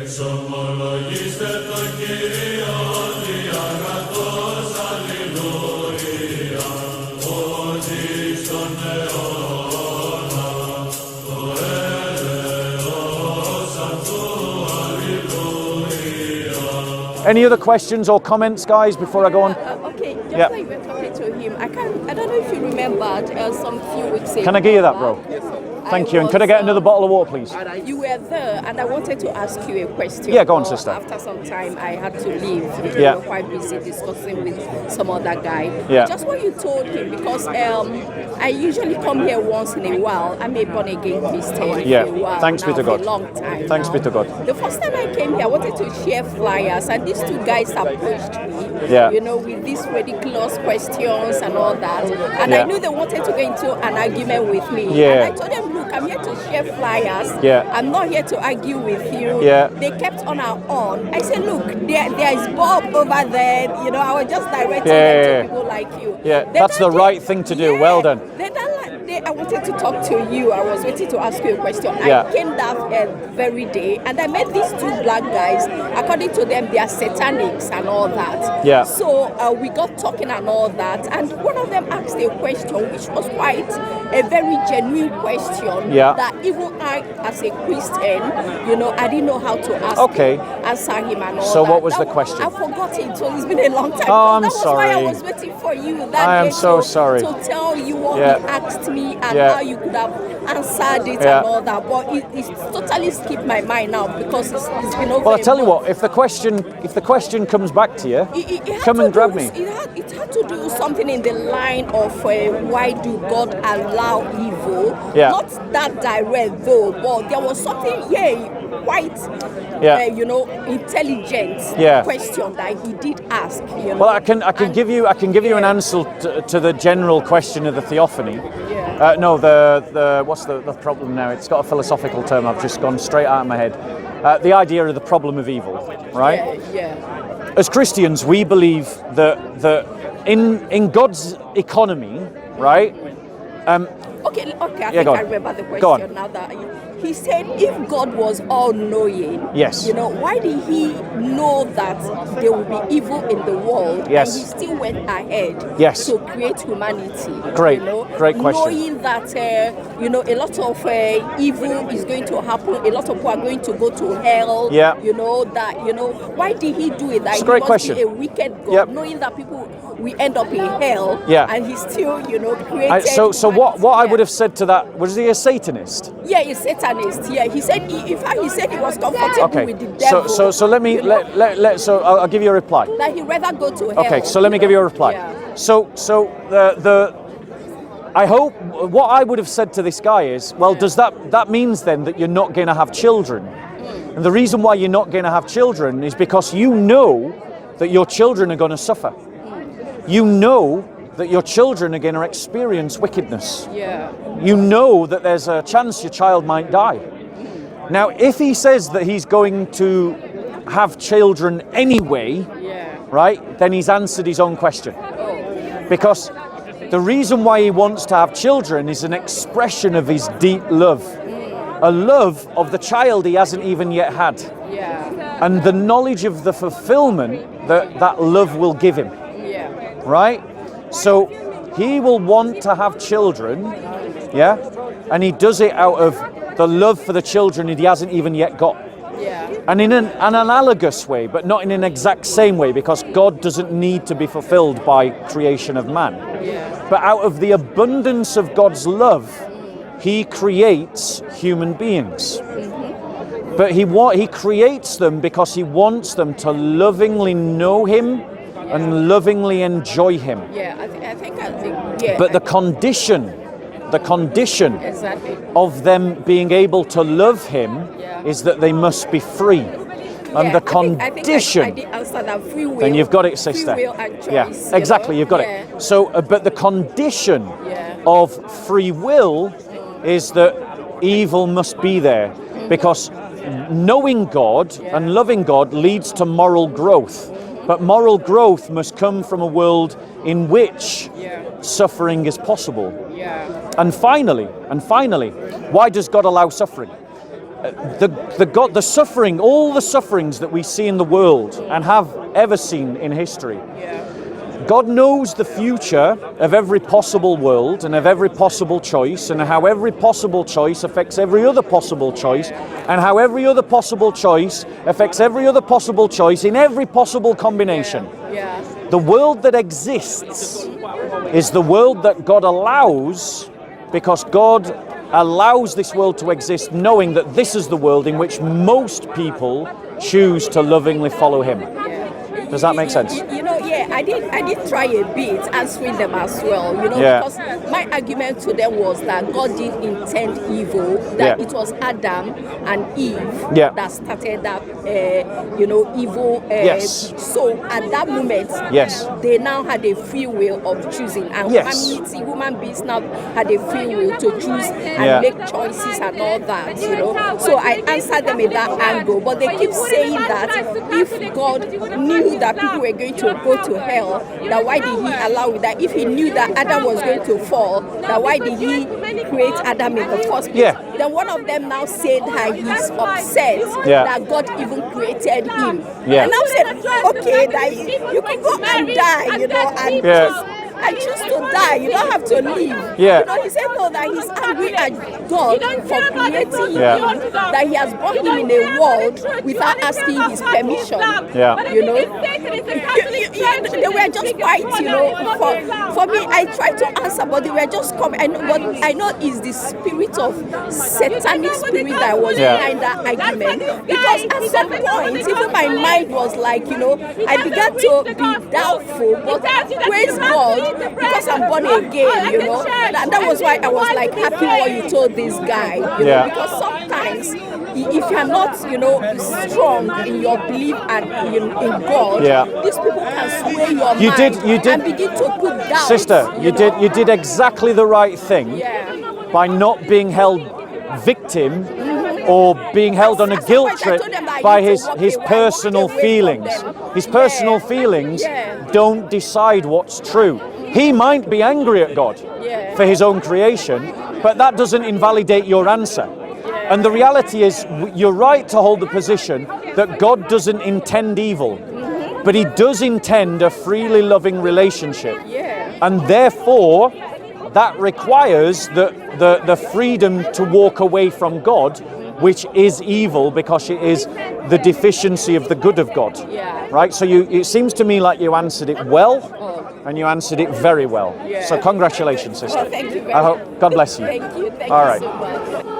Any other questions or comments, guys, before I go on? Okay, just like you were talking to him, I don't know if you remembered some few weeks ago. Can I give you that, bro? Thank you. And could I get another bottle of water, please? You were there, and I wanted to ask you a question. Yeah, go on, sister. After some time, I had to leave. Yeah. We were quite busy discussing with some other guy. Yeah. Just what you told him, because I usually come here once in a while. I'm a born-again Christian. Yeah. For a while Thanks be to God. For a long time. Thanks be to God. The first time I came here, I wanted to share flyers, and these two guys approached me. Yeah. You know, with these ridiculous questions and all that. And I knew they wanted to go into an argument with me. Yeah. And I told them, look, I'm here to share flyers. Yeah. I'm not here to argue with you. Yeah. They kept on our own. I said, look, there is Bob over there. You know, I was just directing them to people like you. Yeah, that's the right thing to do. Well done. I wanted to talk to you. I was waiting to ask you a question. Yeah. I came that very day, and I met these two black guys. According to them, they are Satanists and all that. Yeah. So we got talking and all that, and one of them asked a question, which was quite a very genuine question. Yeah. That even I, as a Christian, you know, I didn't know how to answer him and all So that. what was the question? I forgot it. So it's been a long time. Oh, I'm that was sorry. why I was waiting for you. I am so sorry. To tell you what he asked me and how you could have answered it and all that, but it's totally skipped my mind now because it's been over. Well, I tell you what, if the question comes back to you, come and grab me. It had to do something in the line of why do God allow evil? Yeah. Not that direct though, but there was something quite intelligent question that he did ask. You know? Well, I can give you an answer to the general question of the theophany. Yeah. No, the what's the problem now? It's got a philosophical term. I've just gone straight out of my head. The idea of the problem of evil, right? Yeah. As Christians, we believe that in God's economy, right? Okay. I think I remember the question now that he said, if God was all-knowing, yes, you know, why did he know that there will be evil in the world? Yes. And he still went ahead to create humanity. Great, you know, great question. Knowing that, a lot of evil is going to happen, a lot of people are going to go to hell. Yeah. You know, why did he do it? That it's a great question. Be a wicked God, knowing that people we end up in hell, and he still, created. So what I would have said to that, was he a Satanist? Yeah, he's Satanist. Yeah, he said. In fact, he said he was comfortable with the devil. So let me so I'll give you a reply. That he'd rather go to hell. Okay, so let me give you a reply. Yeah. So I hope what I would have said to this guy is, well, does that means then that you're not going to have children? And the reason why you're not going to have children is because you know that your children are going to suffer. You know that your children are going to experience wickedness. Yeah. You know that there's a chance your child might die. Now, if he says that he's going to have children anyway, right, then he's answered his own question. Because the reason why he wants to have children is an expression of his deep love. A love of the child he hasn't even yet had. Yeah. And the knowledge of the fulfillment that love will give him. Right? So he will want to have children, and he does it out of the love for the children that he hasn't even yet got. Yeah. And in an analogous way, but not in an exact same way, because God doesn't need to be fulfilled by creation of man. Yeah. But out of the abundance of God's love, he creates human beings. Mm-hmm. But he creates them because he wants them to lovingly know him and lovingly enjoy him. Yeah, I think. But the condition exactly of them being able to love him is that they must be free. And the condition. I did answer that, free will. Then you've got it, sister. Free will and choice, exactly. You've got it. So, but the condition of free will is that evil must be there, because knowing God and loving God leads to moral growth. But moral growth must come from a world in which suffering is possible. Yeah. And finally, why does God allow suffering? the suffering, all the sufferings that we see in the world and have ever seen in history. God knows the future of every possible world and of every possible choice, and how every possible choice affects every other possible choice, and how every other possible choice affects every other possible choice in every possible combination. The world that exists is the world that God allows, because God allows this world to exist knowing that this is the world in which most people choose to lovingly follow Him. Does that make sense? I did try a bit answering them as well, because my argument to them was that God didn't intend evil, that it was Adam and Eve that started that, evil. So at that moment, they now had a free will of choosing, and human beings now had a free will to choose and make choices and all that, So I answered them in that angle, but they keep saying that if God knew that people were going to go to hell, that why did He allow it? That if He knew that Adam was going to fall, that why did He create Adam in the first place? Then one of them now said that he's upset that God even created him. And I said, okay, that you can go and die, and choose to die. You don't have to live. He said no, that he's angry at God for creating him, that He has brought him in a world without asking his permission. They were just quiet, For me, I tried to answer, but they were just coming. But I know it's the spirit of satanic spirit that was behind that argument. Because at some point, even my mind was like, I began to be doubtful, but praise God, because I'm born again, that was why I was like happy what you told this guy, because sometimes if you're not, strong in your belief and in God, these people can sway your mind and begin to put down. Sister, you did exactly the right thing by not being held victim or being held on a guilt trip by his personal feelings. His personal feelings don't decide what's true. He might be angry at God for His own creation, but that doesn't invalidate your answer. And the reality is, you're right to hold the position that God doesn't intend evil, but He does intend a freely loving relationship. And therefore, that requires the freedom to walk away from God, which is evil because it is the deficiency of the good of God. Right? So it seems to me like you answered it well, and you answered it very well. So congratulations, sister. Thank you very much. God bless you. Thank you. All right. So much.